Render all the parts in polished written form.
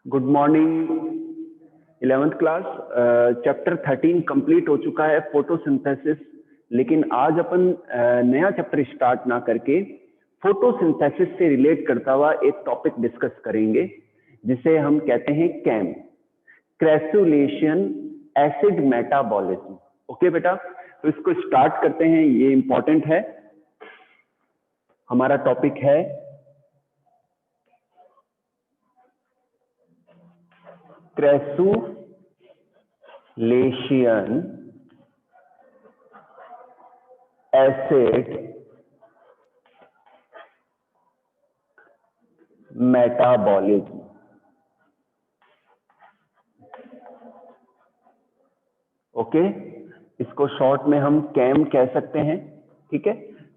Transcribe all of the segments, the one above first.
Good morning 11th class. Chapter 13 complete हो चुका है, फोटोसिंथेसिस। लेकिन आज अपन नया चैप्टर स्टार्ट ना करके फोटोसिंथेसिस से रिलेट करता हुआ एक टॉपिक डिस्कस करेंगे जिसे हम कहते हैं कैम, क्रैसुलेशन एसिड मेटाबॉलिज्म। ओके बेटा, तो इसको स्टार्ट करते हैं। ये इंपॉर्टेंट है। हमारा टॉपिक है क्रैसुलेशन एसिड मेटाबॉलिज्म। ओके, इसको शॉर्ट में हम कैम कह सकते हैं। ठीक है,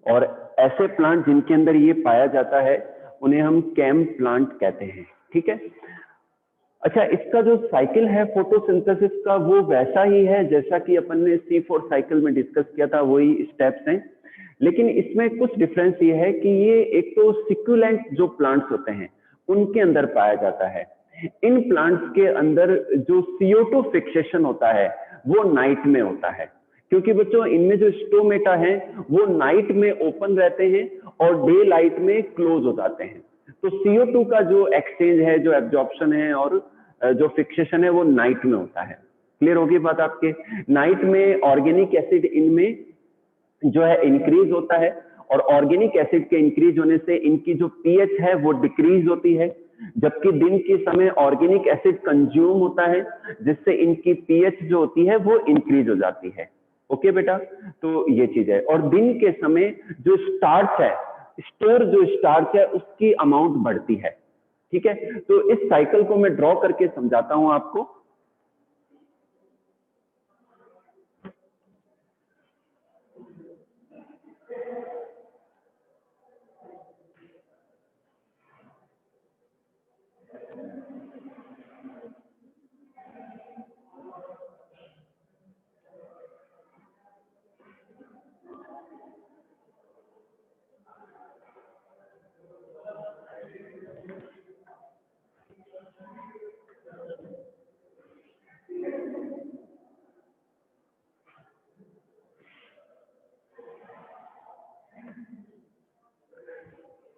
और ऐसे प्लांट जिनके अंदर ये पाया जाता है उन्हें हम कैम प्लांट कहते हैं। ठीक है। अच्छा, इसका जो साइकिल है फोटोसिंथेसिस का वो वैसा ही है जैसा कि अपन ने C4 साइकिल में डिस्कस किया था, वही स्टेप्स हैं। लेकिन इसमें कुछ डिफरेंस ये है कि ये एक तो सिक्युलेंट जो प्लांट्स होते हैं उनके अंदर पाया जाता है। इन प्लांट्स के अंदर जो CO2 फिक्सेशन होता है वो नाइट में होता है, क्योंकि बच्चों इनमें जो स्टोमेटा है वो नाइट में ओपन रहते हैं और डे लाइट में क्लोज हो जाते हैं। तो CO2 का जो एक्सचेंज है, जो एब्जॉर्प्शन है और जो फिक्सेशन है वो नाइट में होता है। क्लियर होगी बात आपके? नाइट में ऑर्गेनिक एसिड इनमें जो है इंक्रीज होता है और ऑर्गेनिक एसिड के इंक्रीज होने से इनकी जो पीएच है वो डिक्रीज होती है, जबकि दिन के समय ऑर्गेनिक एसिड कंज्यूम होता है जिससे इनकी पीएच जो होती है वो इंक्रीज हो जाती है। ओके बेटा, तो ये चीज है। और दिन के समय जो स्टार्च है, स्टोर जो स्टार्च है उसकी अमाउंट बढ़ती है। ठीक है, तो इस साइकिल को मैं ड्रॉ करके समझाता हूं आपको।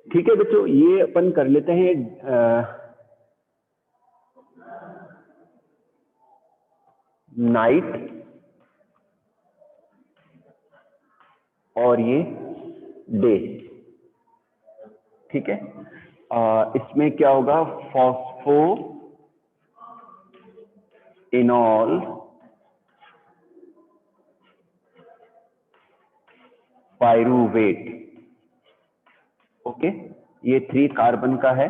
ठीक है बच्चों, ये अपन कर लेते हैं नाइट और ये डे। ठीक है, इसमें क्या होगा, फॉस्फो इनॉल पायरूवेट। ओके, ये 3 कार्बन का है।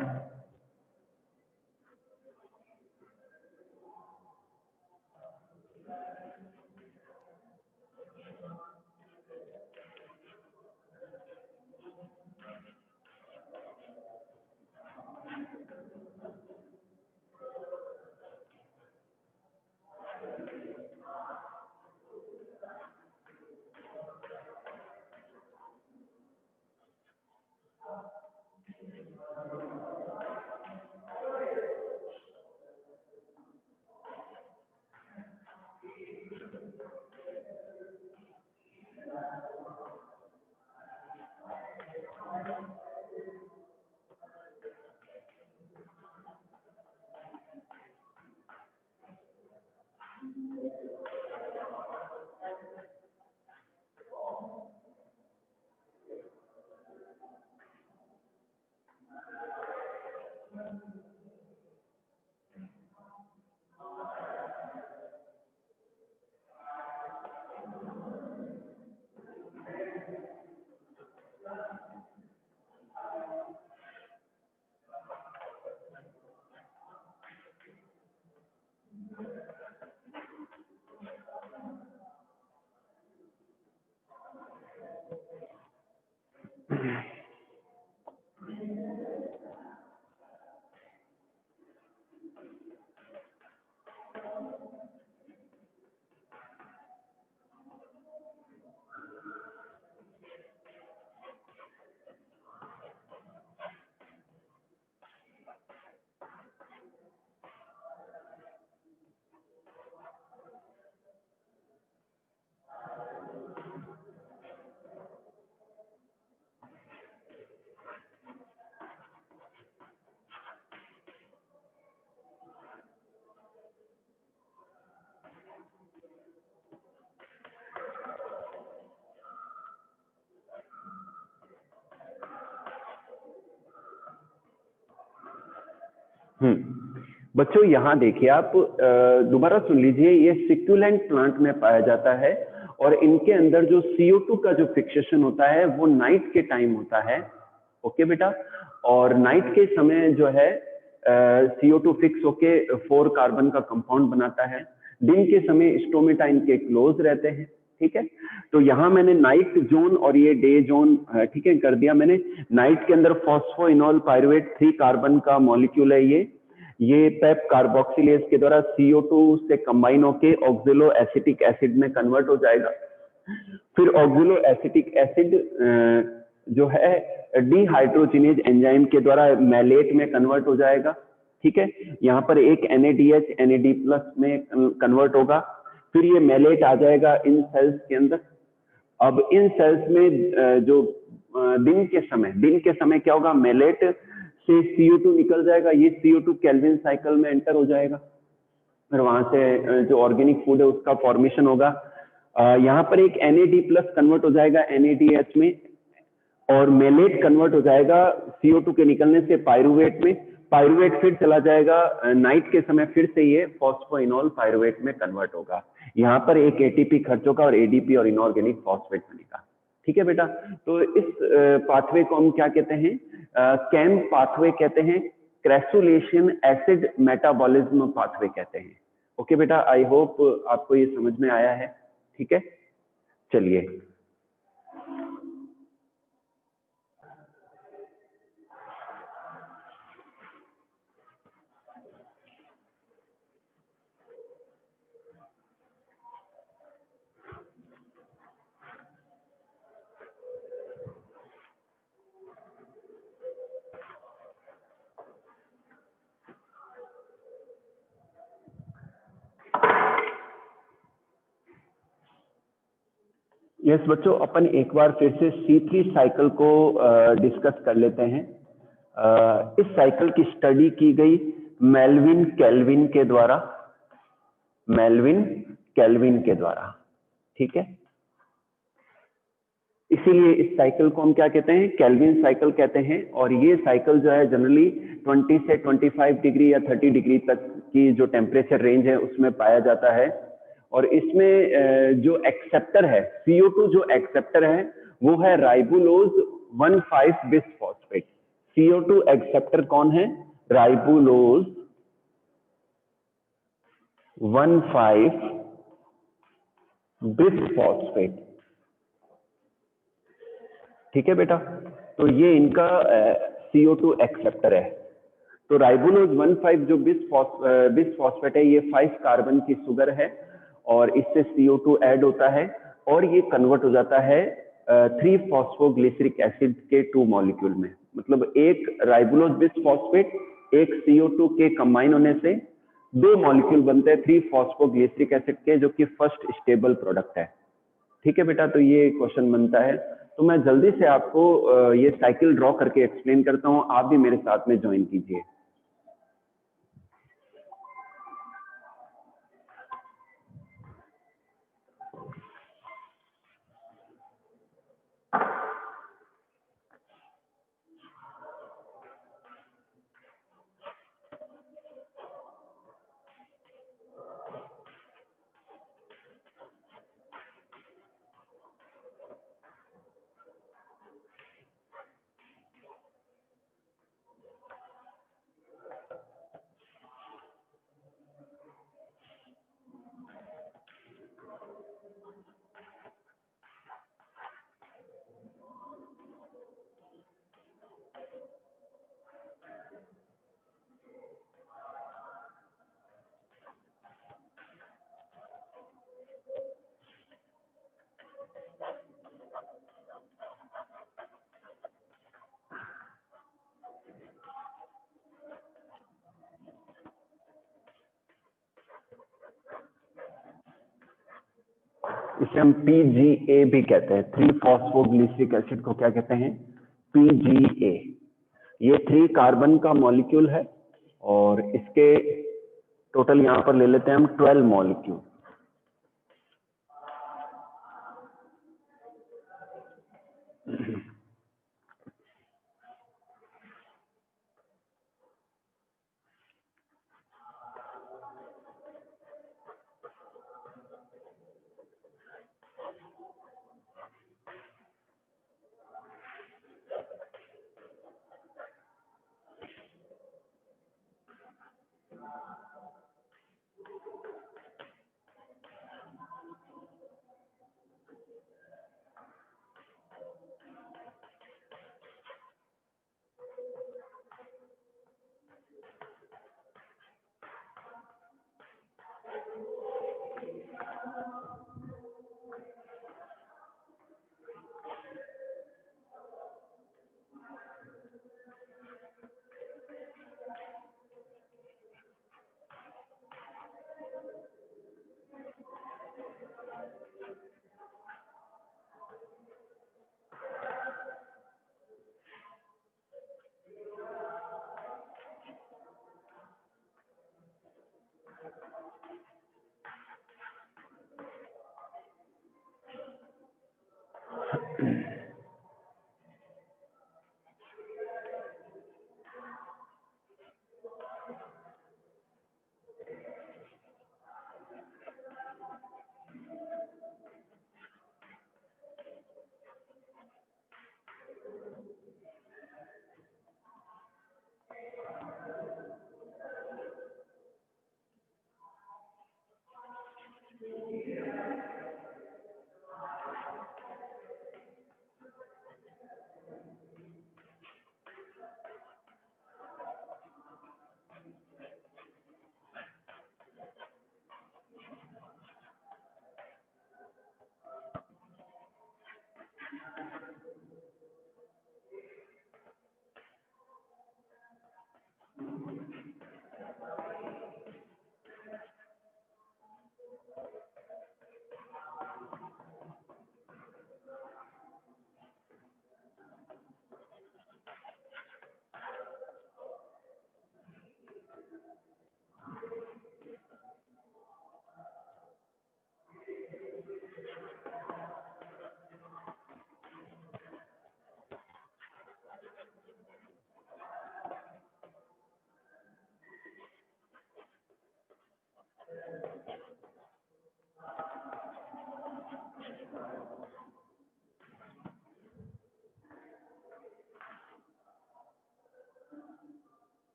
बच्चों यहाँ देखिए आप दोबारा सुन लीजिए, ये सिक्यूलेंट प्लांट में पाया जाता है और इनके अंदर जो CO2 का जो फिक्सेशन होता है वो नाइट के टाइम होता है। ओके बेटा, और नाइट के समय जो है CO2 फिक्स होके 4 कार्बन का कंपाउंड बनाता है। दिन के समय स्टोमेटा इनके क्लोज रहते हैं। ठीक है, तो यहाँ मैंने नाइट जोन और ये डे जोन ठीक है कर दिया मैंने। नाइट के अंदर फॉस्फोइनॉल पायरुवेट 3 कार्बन का मॉलिक्यूल है ये पेप कार्बोक्सिलेज के द्वारा CO2 से कंबाइन होके ऑक्सिलो एसिटिक एसिड में कन्वर्ट हो जाएगा। फिर ऑक्सिलो एसिटिक एसिड जो है डिहाइड्रोजिनेज एंजाइम के द्वारा मैलेट में कन्वर्ट हो जाएगा। ठीक है, यहाँ पर एक NADH NAD+ में कन्वर्ट होगा। फिर ये मैलेट आ जाएगा इन सेल्स के अंदर। अब इन सेल्स में जो दिन के समय क्या होगा, मैलेट से CO2 निकल जाएगा। ये CO2 केल्विन साइकिल में एंटर हो जाएगा। फिर वहां से जो ऑर्गेनिक फूड है उसका फॉर्मेशन होगा। यहाँ पर एक NAD+ कन्वर्ट हो जाएगा NADH में और मेलेट कन्वर्ट हो जाएगा CO2 के निकलने से पायरुवेट में। पायरुवेट फिर चला जाएगा नाइट के समय, फिर से ये फॉस्फोइनॉल पायरुवेट में कन्वर्ट होगा। यहाँ पर एक ATP खर्च होगा और ADP और इनऑर्गेनिक फॉस्फेट बनेगा। ठीक है बेटा, तो इस पाथवे को हम क्या कहते हैं, कैम पाथवे कहते हैं, क्रेसुलेशन एसिड मेटाबॉलिज्म पाथवे कहते हैं। ओके बेटा, आई होप आपको ये समझ में आया है। ठीक है, चलिए यस बच्चों, अपन एक बार फिर से C3 साइकिल को डिस्कस कर लेते हैं। इस साइकिल की स्टडी की गई मेल्विन केल्विन के द्वारा। ठीक है, इसीलिए इस साइकिल को हम क्या कहते हैं, केल्विन साइकिल कहते हैं। और ये साइकिल जो है जनरली 20 से 25 डिग्री या 30 डिग्री तक की जो टेम्परेचर रेंज है उसमें पाया जाता है। और इसमें जो एक्सेप्टर है, CO2 जो एक्सेप्टर है वो है राइबुलोज 1,5 बिसफॉस्फेट। CO2 एक्सेप्टर कौन है, राइबुलोज 1,5 बिसफॉस्फेट। ठीक है बेटा, तो ये इनका CO2 एक्सेप्टर है। तो राइबोलोज 1,5 जो बिसफॉस्फेट है, ये 5 कार्बन की शुगर है और इससे CO2 ऐड होता है और ये कन्वर्ट हो जाता है 3 फॉस्फोग्लिसरिक एसिड के 2 मॉलिक्यूल में। मतलब एक राइबोलोज बिसफॉस्फेट एक CO2 के कंबाइन होने से 2 मॉलिक्यूल बनते हैं 3 फॉस्फोग्लिसरिक एसिड के, जो कि फर्स्ट स्टेबल प्रोडक्ट है। ठीक है बेटा, तो ये क्वेश्चन बनता है। तो मैं जल्दी से आपको ये साइकिल ड्रॉ करके एक्सप्लेन करता हूं, आप भी मेरे साथ में ज्वाइन कीजिए। इसे हम PGA भी कहते हैं, 3 फॉस्फोग्लिसरिक एसिड को क्या कहते हैं, PGA। ये 3 कार्बन का मॉलिक्यूल है और इसके टोटल यहां पर ले लेते हैं हम 12 मॉलिक्यूल।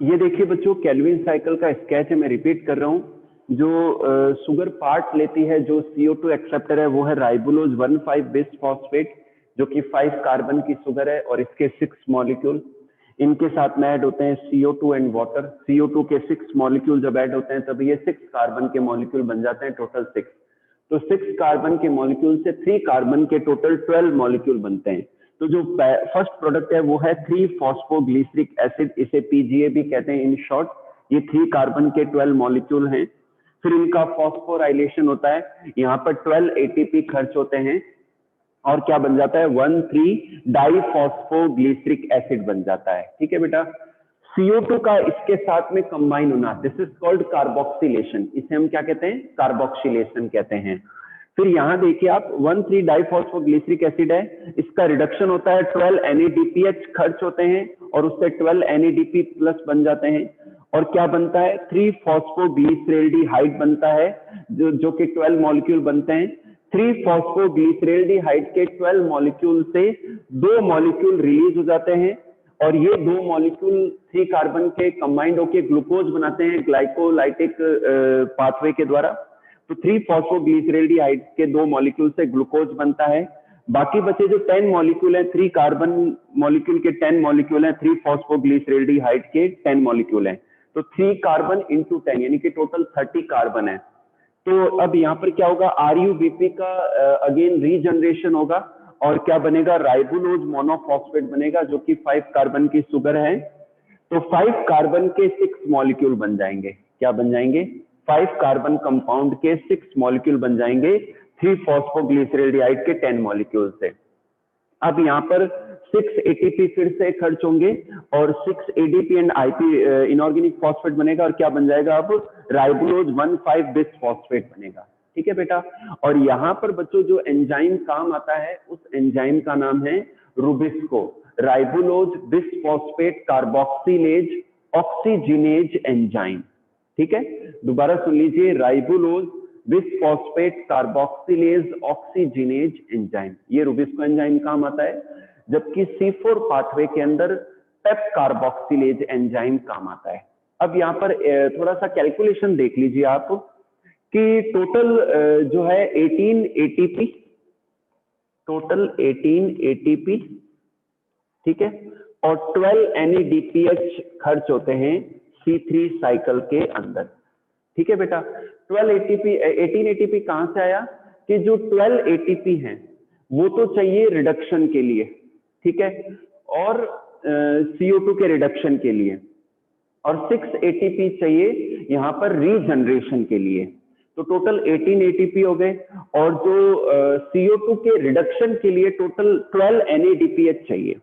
ये देखिए बच्चों, केल्विन साइकिल का स्केच है, मैं रिपीट कर रहा हूँ। जो शुगर पार्ट लेती है, जो CO2 एक्सेप्टर है, वो है राइबोलोज 1,5 बिस फॉस्फेट, जो कि 5 कार्बन की शुगर है और इसके 6 मॉलिक्यूल। इनके साथ में ऐड होते हैं CO2 एंड वाटर। CO2 के 6 मॉलिक्यूल जब ऐड होते हैं तब ये 6 कार्बन के मॉलिक्यूल बन जाते हैं, टोटल 6। तो 6 कार्बन के मॉलिक्यूल से 3 कार्बन के टोटल 12 मॉलिक्यूल बनते हैं। तो जो फर्स्ट प्रोडक्ट है वो है 3-फॉस्फोग्लिसरिक एसिड, इसे PGA भी कहते हैं इन शॉर्ट। ये 3 कार्बन के 12 मॉलिक्यूल हैं। फिर इनका फॉस्फोराइलेशन होता है, यहाँ पर 12 ATP खर्च होते हैं और क्या बन जाता है, 1,3-डाइफॉस्फोग्लिसरिक एसिड बन जाता है। ठीक है बेटा। CO2 का इसके साथ में कंबाइन होना, दिस इज कॉल्ड कार्बोक्सिलेशन, इसे हम क्या कहते हैं, कार्बोक्सिलेशन कहते हैं। फिर यहां देखिए आप 1,3 डाइफॉस्फोग्लिसरिक एसिड है, इसका रिडक्शन होता है 12 NADPH खर्च होते हैं और उससे 12 NADP प्लस बन जाते हैं और क्या बनता है 3 फॉस्फोग्लिसरेल्डिहाइड बनता है जो कि 12 मॉलिक्यूल बनते हैं। 3 फॉस्फोग्लिसरेल्डिहाइड के 12 मॉलिक्यूल से 2 मॉलिक्यूल रिलीज हो जाते हैं और ये 2 मॉलिक्यूल 3 कार्बन के कंबाइंड होकर ग्लूकोज बनाते हैं ग्लाइकोलाइटिक पाथवे के द्वारा। तो 3 फॉस्फोग्लिसरेल्डिहाइड के 2 मॉलिक्यूल से ग्लूकोज बनता है। बाकी बचे जो 10 मॉलिक्यूल हैं, 3 कार्बन मॉलिक्यूल के 10 मॉलिक्यूल हैं, 3 फॉस्फोग्लिसरेल्डिहाइड के 10 मॉलिक्यूल हैं, तो 3 कार्बन इंटू 10 यानी कि टोटल 30 कार्बन है। तो अब यहाँ पर क्या होगा, RUBP का अगेन रीजनरेशन होगा और क्या बनेगा, राइबोलोज मोनोफॉस्फेट बनेगा जो कि 5 कार्बन की शुगर है। तो 5 कार्बन के 6 मॉलिक्यूल बन जाएंगे, क्या बन जाएंगे, 5 कार्बन कंपाउंड के 6 मॉलिक्यूल बन जाएंगे 3 फॉस्फोग्लिसरेल्डिहाइड के 10 मॉलिक्यूल से। अब यहाँ पर 6 ATP फिर से खर्च होंगे और 6 ADP and IP inorganic phosphate बनेगा और क्या बन जाएगा, अब राइबोलोज 1,5 बिस फॉस्फेट बनेगा। ठीक है बेटा, और यहाँ पर बच्चों जो एंजाइम काम आता है उस एंजाइम का नाम है Rubisco, राइबोलोज bis phosphate carboxylase oxygenase enzyme. ठीक है, दोबारा सुन लीजिए, ribulose bis phosphate carboxylase oxygenase enzyme, ये रुबिस्को एंजाइम काम आता है। जबकि C4 पाथवे के अंदर पेप कार्बोक्सिलेज एंजाइम काम आता है। अब यहाँ पर थोड़ा सा कैलकुलेशन देख लीजिए आप कि टोटल जो है 18 ATP, टोटल 18 ATP, ठीक है, और 12 NADPH खर्च होते हैं C3 साइकिल के अंदर। ठीक है बेटा, 18 ATP कहां से आया कि जो 12 ATP हैं वो तो चाहिए रिडक्शन के लिए, ठीक है, और CO2 के रिडक्शन के लिए, और 6 ATP चाहिए यहां पर रीजनरेशन के लिए। तो टोटल 18 ATP हो गए और जो CO2 के रिडक्शन के लिए टोटल 12 NADPH चाहिए।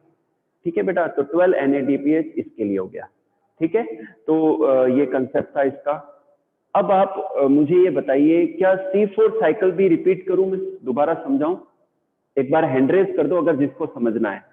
ठीक है बेटा, तो 12 NADPH इसके लिए हो गया। ठीक है, तो ये कंसेप्ट था इसका। अब आप मुझे ये बताइए, क्या C4 साइकिल भी रिपीट करूं, मैं दोबारा समझाऊं, एक बार हैंड रेज कर दो अगर जिसको समझना है।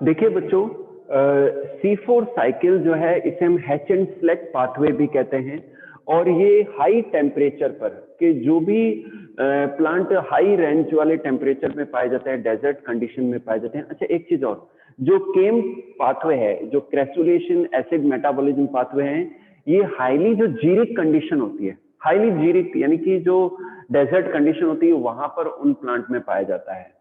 देखिए बच्चों, C4 साइकिल जो है इसे हम हैच एंड सेलेक्ट पाथवे भी कहते हैं, और ये हाई टेम्परेचर पर कि जो भी प्लांट हाई रेंज वाले टेम्परेचर में पाए जाते हैं, डेजर्ट कंडीशन में पाए जाते हैं। अच्छा, एक चीज और, जो केम पाथवे है, जो क्रेसुलेशन एसिड मेटाबॉलिज्म पाथवे है, ये हाईली जो जीरिक कंडीशन होती है, हाईली जीरिक यानी कि जो डेजर्ट कंडीशन होती है वहां पर उन प्लांट में पाया जाता है।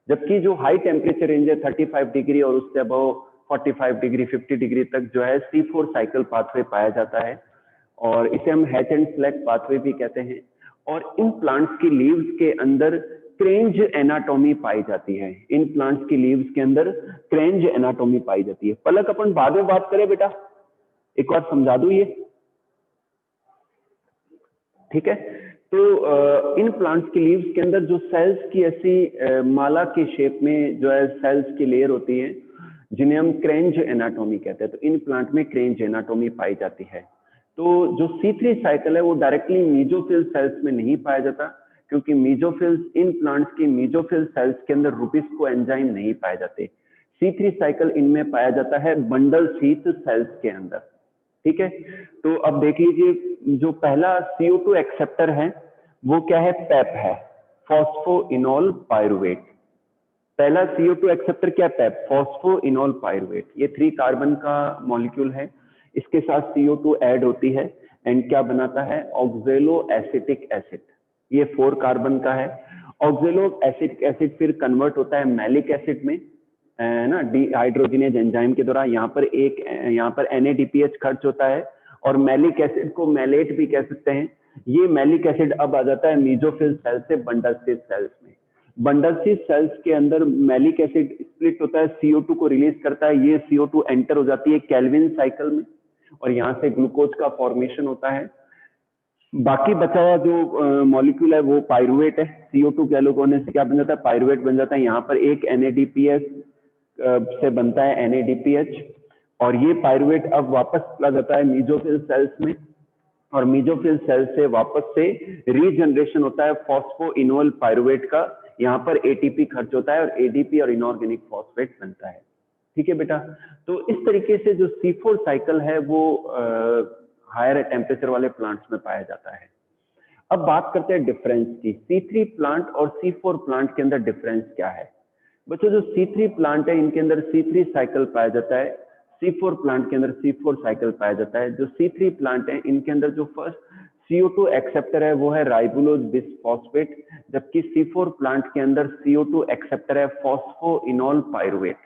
जबकि जो हाई टेम्परेचर रेंज है 35 डिग्री और उससे अबव 45 डिग्री 50 डिग्री तक जो है C4 साइकिल पाथवे पाया जाता है, और इसे हम हैच एंड सेलेक्ट पाथवे भी कहते हैं। और इन प्लांट्स की लीव्स के अंदर क्रेंज एनाटॉमी पाई जाती है। इन प्लांट्स की लीव्स के अंदर क्रेंज एनाटॉमी पाई जाती है। पलक अपन बाद में बात करें बेटा, एक बार समझा दूं ये, ठीक है। तो इन प्लांट्स की लीव्स के अंदर जो सेल्स की ऐसी माला के शेप में जो है सेल्स की लेयर होती है, जिन्हें हम क्रेंज एनाटॉमी कहते हैं। तो इन प्लांट में क्रेंज एनाटॉमी पाई जाती है। तो जो C3 साइकिल है वो डायरेक्टली मीजोफिल सेल्स में नहीं पाया जाता, क्योंकि मीजोफिल्स, इन प्लांट्स की मीजोफिल सेल्स के अंदर रुबिस्को एंजाइम नहीं पाए जाते। C3 साइकिल इनमें पाया जाता है बंडल शीथ सेल्स के अंदर, ठीक है। तो अब देख लीजिए, जो पहला CO2 एक्सेप्टर है वो क्या है, पैप है, फॉस्फोइनोल पायरुवेट। पहला CO2 एक्सेप्टर क्या है, पैप, फॉस्फोइनोल पायरुवेट। ये 3 कार्बन का मॉलिक्यूल है, इसके साथ CO2 ऐड होती है एंड क्या बनाता है, ऑक्जेलो एसिटिक एसिड। ये 4 कार्बन का है। ऑक्जेलो एसिटिक एसिड फिर कन्वर्ट होता है मैलिक एसिड में, ना, डिहाइड्रोजिनेज एंजाइम के द्वारा। यहाँ पर NADPH खर्च होता है, और मैलिक एसिड को मैलेट भी कह सकते हैं। ये मैलिक एसिड अब आ जाता है मीजोफिल सेल से बंडल शीथ सेल्स में। बंडल शीथ सेल्स के अंदर मैलिक एसिड स्प्लिट होता है, CO2 को रिलीज करता है, ये CO2 एंटर हो जाती है कैल्विन साइकिल में, और यहाँ से ग्लूकोज का फॉर्मेशन होता है। बाकी बचा हुआ जो मॉलिक्यूल है वो पायरुवेट है। CO2 के अलग होने से क्या बन जाता है, पायरुवेट बन जाता है। यहाँ पर एक NADPH से बनता है NADPH, और ये पायरुवेट अब वापस चला जाता है मीजोफिल सेल्स में, और मीजोफिल सेल से वापस से रीजनरेशन होता है फॉस्फोइनोल पायरुवेट का। यहाँ पर ATP खर्च होता है और ADP और इनऑर्गेनिक फॉस्फेट बनता है, ठीक है बेटा। तो इस तरीके से जो C4 साइकिल है वो हायर टेम्परेचर वाले प्लांट्स में पाया जाता है। अब बात करते हैं डिफरेंस की, C3 प्लांट और C4 प्लांट के अंदर डिफरेंस क्या है। बच्चों, जो C3 प्लांट है इनके अंदर C3 साइकिल पाया जाता है, C4 प्लांट के अंदर C4 साइकिल पाया जाता है। जो C3 प्लांट है इनके अंदर जो फर्स्ट CO2 एक्सेप्टर है वो है राइबोलोज बिसफॉस्फेट, जबकि C4 प्लांट के अंदर CO2 एक्सेप्टर है फॉस्फोइनोल पायरुवेट,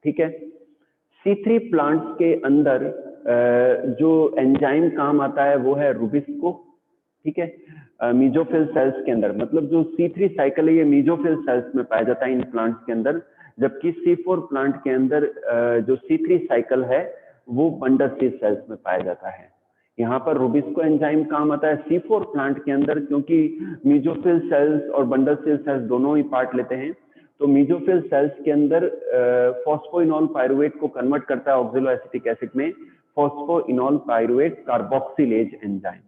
ठीक है। C3 प्लांट्स के अंदर जो एंजाइम काम आता है वो है रुबिस्को, ठीक है, मीजोफिल सेल्स के अंदर। मतलब जो C3 साइकिल है ये मीजोफिल सेल्स में पाया जाता है इन प्लांट्स के अंदर, जबकि C4 प्लांट के अंदर जो C3 साइकिल है वो बंडल शीथ सेल्स में पाया जाता है। यहाँ पर रुबिस्को एंजाइम काम आता है C4 प्लांट के अंदर, क्योंकि मीजोफिल सेल्स और बंडल सेल्स दोनों ही पार्ट लेते हैं। तो मीजोफिल सेल्स के अंदर फॉस्फोइनॉल पायरुवेट को कन्वर्ट करता है ऑक्जेलो एसिटिक एसिड में फॉस्फोइनॉल पायरुवेट कार्बोक्सिलेज एंजाइम।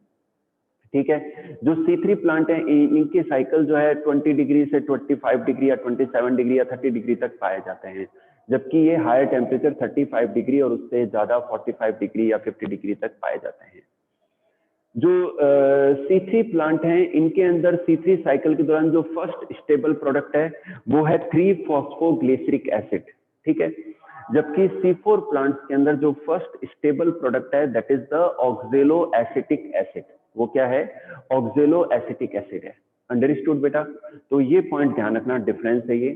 ठीक है, जो C3 प्लांट है इनके साइकिल जो है 20 डिग्री से 25 डिग्री या 27 डिग्री या 30 डिग्री तक पाए जाते हैं, जबकि ये हायर टेम्परेचर 35 डिग्री और उससे ज्यादा 45 डिग्री या 50 डिग्री तक पाए जाते हैं। जो C3 प्लांट हैं इनके अंदर C3 साइकिल के दौरान जो फर्स्ट स्टेबल प्रोडक्ट है वो है 3-फॉस्फोग्लिसरिक एसिड। ठीक है, जबकि C4 प्लांट्स के अंदर जो फर्स्ट स्टेबल प्रोडक्ट है that is the ऑक्जेलो acetic acid. वो क्या है? ऑक्जेलो एसिटिक एसिड है। अंडरस्टूड बेटा? तो ये पॉइंट ध्यान रखना, डिफरेंस है ये।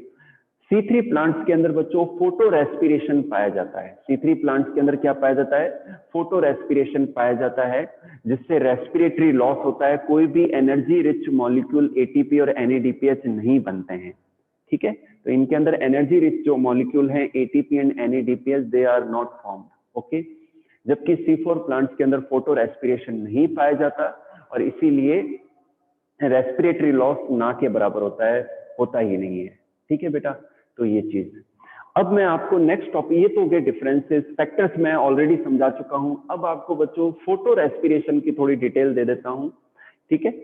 C3 प्लांट्स के अंदर बच्चों फोटो रेस्पिरेशन पाया जाता है। C3 प्लांट्स के अंदर क्या पाया जाता है? फोटो रेस्पिरेशन पाया जाता है, जिससे रेस्पिरेटरी लॉस होता है। कोई भी एनर्जी रिच मॉलिक्यूल ATP और NADPH नहीं बनते हैं। ठीक है, तो इनके अंदर एनर्जी रिच जो मॉलिक्यूल हैं ATP and NADPH they are not formed. Okay, जबकि C4 प्लांट्स के अंदर फोटो रेस्पिरेशन नहीं पाया जाता और इसीलिए रेस्पिरेटरी लॉस ना के बराबर होता ही नहीं है। ठीक है बेटा, तो ये चीज। अब मैं आपको नेक्स्ट टॉपिक, ये तो हो गए डिफरेंसेस, फैक्टर्स मैं ऑलरेडी समझा चुका हूं। अब आपको बच्चों फोटो रेस्पिरेशन की थोड़ी डिटेल दे देता हूं। ठीक है,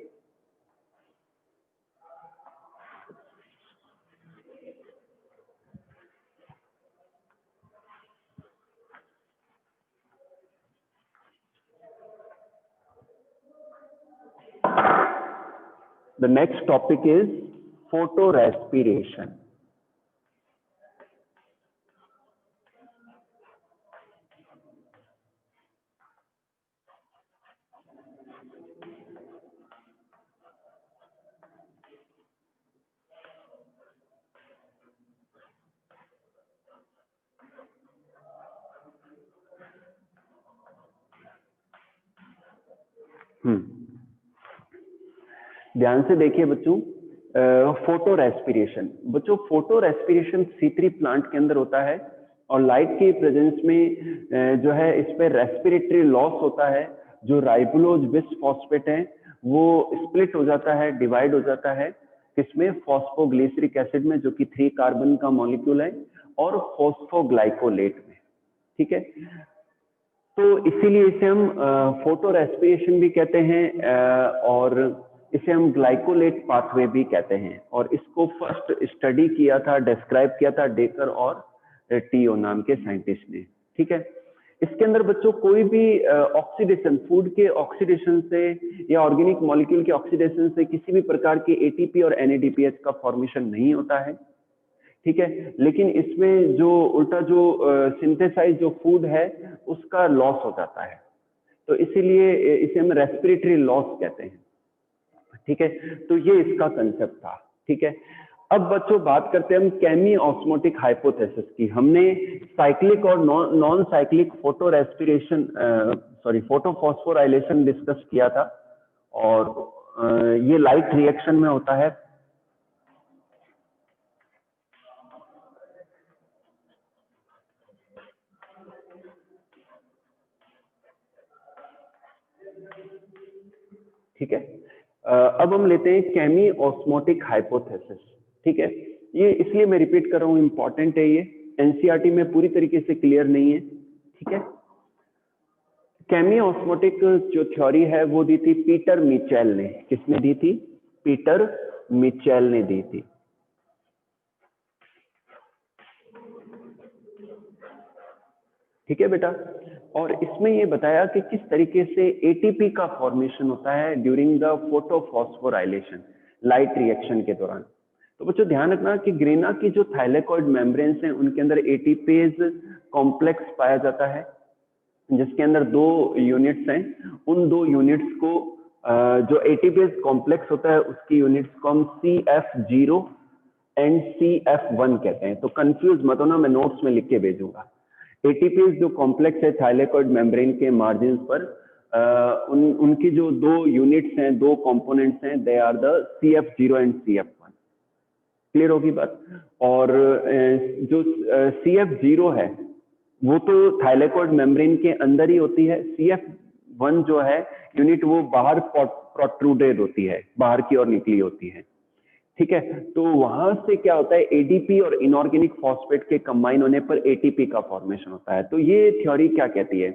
the next topic is photorespiration. ध्यान से देखिए बच्चों, फोटो रेस्पिरेशन। बच्चों फोटो रेस्पिरेशन C3 प्लांट के अंदर होता है और लाइट के प्रेजेंस में जो है इस पे रेस्पिरेटरी लॉस होता है। जो राइबोलोज बिसफॉस्फेट है वो स्प्लिट हो जाता है, डिवाइड हो जाता है किसमें? फॉस्फोग्लिसरिक एसिड में, जो कि 3 कार्बन का मॉलिक्यूल है, और फॉस्फोग्लाइकोलेट में। ठीक है, तो इसीलिए इसे हम फोटो रेस्पिरेशन भी कहते हैं और इसे हम ग्लाइकोलेट पाथवे भी कहते हैं। और इसको फर्स्ट स्टडी किया था, डिस्क्राइब किया था डेकर और टीओ नाम के साइंटिस्ट ने। ठीक है, इसके अंदर बच्चों कोई भी ऑक्सीडेशन, फूड के ऑक्सीडेशन से या ऑर्गेनिक मॉलिक्यूल के ऑक्सीडेशन से किसी भी प्रकार के ATP और NADPH का फॉर्मेशन नहीं होता है। ठीक है, लेकिन इसमें जो उल्टा जो सिंथेसाइज जो फूड है उसका लॉस हो जाता है, तो इसीलिए इसे हम रेस्पिरेटरी लॉस कहते हैं। ठीक है, तो ये इसका कंसेप्ट था। ठीक है, अब बच्चों बात करते हैं हम केमी ऑस्मोटिक हाइपोथेसिस की। हमने साइक्लिक और non cyclic photo respiration photo phosphorylation discuss किया था, और ये लाइट रिएक्शन में होता है। ठीक है, अब हम लेते हैं केमी ऑस्मोटिक हाइपोथेसिस। ठीक है, ये इसलिए मैं रिपीट कर रहा हूं, इंपॉर्टेंट है ये, एनसीईआरटी में पूरी तरीके से क्लियर नहीं है। ठीक है, केमी ऑस्मोटिक जो थ्योरी है वो दी थी पीटर मिचेल ने। किसने दी थी? पीटर मिचेल ने दी थी। ठीक है बेटा, और इसमें ये बताया कि किस तरीके से ATP का फॉर्मेशन होता है during the photophosphorylation, light reaction के दौरान। तो बच्चों ध्यान रखना कि ग्रेना की जो थाइलेकॉइड मेम्ब्रेन्स हैं उनके अंदर ATPase कॉम्प्लेक्स पाया जाता है, जिसके अंदर 2 यूनिट्स हैं। उन 2 यूनिट्स को जो ATPase कॉम्प्लेक्स होता है उसकी यूनिट्स को हम CF0 एंड CF1 कहते हैं। तो कंफ्यूज मत होना, मैं नोट्स में लिख के भेजूंगा। ATPase जो कॉम्प्लेक्स है थाइलेकॉइड मेम्ब्रेन के मार्जिन पर, उनकी जो 2 यूनिट्स हैं, 2 कंपोनेंट्स हैं, they are the CF0 and CF1। Clear होगी बात? और जो CF0 है वो तो थाइलेकॉइड मेम्ब्रेन के अंदर ही होती है। CF वन जो है यूनिट वो बाहर प्रोट्रूडेड होती है, बाहर की ओर निकली होती है, ठीक है। तो वहां से क्या होता है, एडीपी और इनऑर्गेनिक फॉस्फेट के कंबाइन होने पर एटीपी का फॉर्मेशन होता है। तो ये थ्योरी क्या कहती है,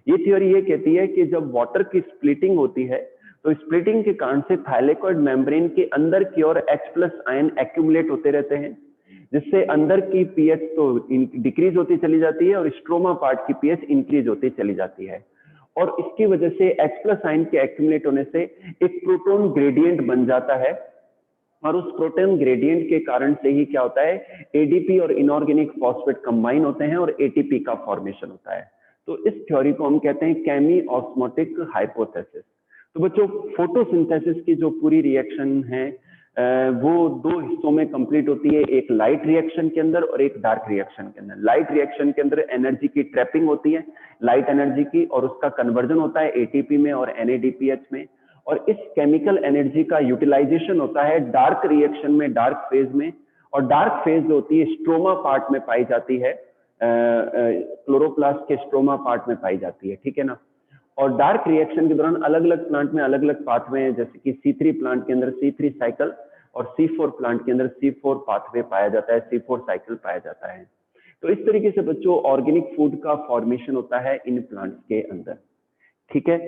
ये थ्योरी ये कहती है कि जब वाटर की स्प्लिटिंग होती है तो स्प्लिटिंग के कारण से थाइलेकॉइड मेम्ब्रेन के अंदर की ओर H+ आयन एक्यूमुलेट होते रहते हैं, जिससे अंदर की पीएच तो डिक्रीज होती चली जाती है और स्ट्रोमा पार्ट की पीएच इंक्रीज होती चली जाती है। और इसकी वजह से H+ आयन के एक्यूमुलेट होने से एक प्रोटॉन ग्रेडियंट बन जाता है, और उस प्रोटॉन ग्रेडियंट के कारण से ही क्या होता है, एडीपी और इनऑर्गेनिक फॉस्फेट कंबाइन होते हैं और एटीपी का फॉर्मेशन होता है। तो इस थ्योरी को हम कहते हैं केमी ऑस्मोटिक हाइपोथेसिस। तो बच्चों, फोटोसिंथेसिस की जो पूरी रिएक्शन है वो दो हिस्सों में कंप्लीट होती है, एक लाइट रिएक्शन के अंदर और एक डार्क रिएक्शन के अंदर। लाइट रिएक्शन के अंदर एनर्जी की ट्रैपिंग होती है, लाइट एनर्जी की, और उसका कन्वर्जन होता है एटीपी में और NADPH में, और इस केमिकल एनर्जी का यूटिलाइजेशन होता है डार्क रिएक्शन में, डार्क फेज में। और डार्क फेज जो होती है स्ट्रोमा पार्ट में पाई जाती है, क्लोरोप्लास्ट के स्ट्रोमा पार्ट में पाई जाती है, ठीक है ना। और डार्क रिएक्शन के दौरान अलग अलग प्लांट में अलग अलग पाथवे हैं, जैसे कि C3 प्लांट के अंदर C3 साइकिल और C4 प्लांट के अंदर C4 पाथवे पाया जाता है, C4 साइकिल पाया जाता है। तो इस तरीके से बच्चों ऑर्गेनिक फूड का फॉर्मेशन होता है इन प्लांट्स के अंदर, ठीक है।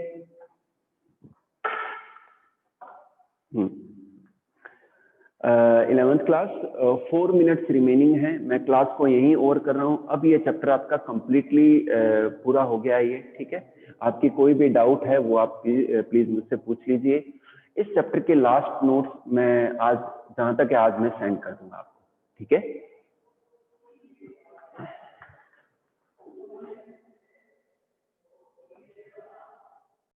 11th क्लास, 4 मिनट्स रिमेनिंग है, मैं क्लास को यहीं ओवर कर रहा हूँ। अब ये चैप्टर आपका कंप्लीटली पूरा हो गया है ये, ठीक है। आपकी कोई भी डाउट है वो आप प्लीज मुझसे पूछ लीजिए। इस चैप्टर के लास्ट नोट्स मैं आज, जहां तक है आज मैं सेंड कर दूंगा आपको, ठीक है।